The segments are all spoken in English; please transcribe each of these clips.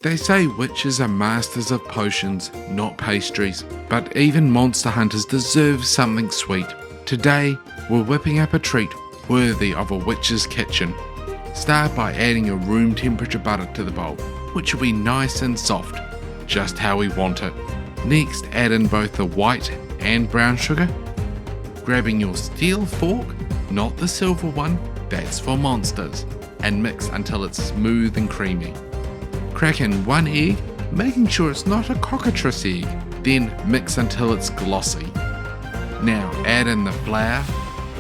They say witches are masters of potions, not pastries, but even monster hunters deserve something sweet. Today, we're whipping up a treat worthy of a witch's kitchen. Start by adding a room temperature butter to the bowl, which will be nice and soft, just how we want it. Next, add in both the white and brown sugar. Grabbing your steel fork, not the silver one, that's for monsters, and mix until it's smooth and creamy. Crack in 1 egg, making sure it's not a cockatrice egg, then mix until it's glossy. Now add in the flour,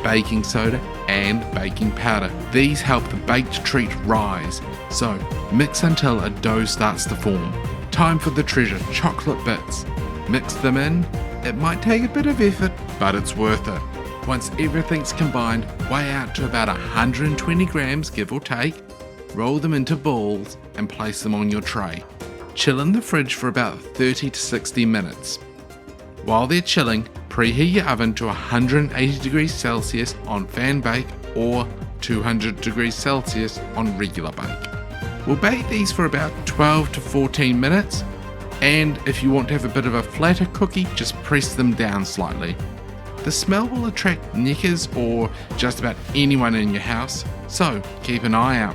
baking soda and baking powder. These help the baked treat rise, so mix until a dough starts to form. Time for the treasure, chocolate bits. Mix them in. It might take a bit of effort, but it's worth it. Once everything's combined, weigh out to about 120 grams, give or take. Roll them into balls and place them on your tray. Chill in the fridge for about 30 to 60 minutes. While they're chilling, preheat your oven to 180 degrees Celsius on fan bake or 200 degrees Celsius on regular bake. We'll bake these for about 12 to 14 minutes, and if you want to have a bit of a flatter cookie, just press them down slightly. The smell will attract nickers or just about anyone in your house, so keep an eye out.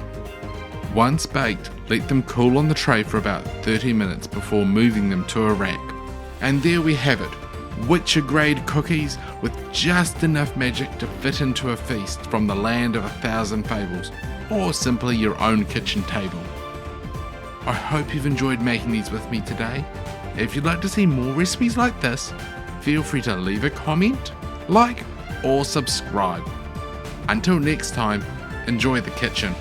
Once baked, let them cool on the tray for about 30 minutes before moving them to a rack. And there we have it, Witcher grade cookies with just enough magic to fit into a feast from the land of 1,000 fables, or simply your own kitchen table. I hope you've enjoyed making these with me today. If you'd like to see more recipes like this, feel free to leave a comment, like, or subscribe. Until next time, enjoy the kitchen.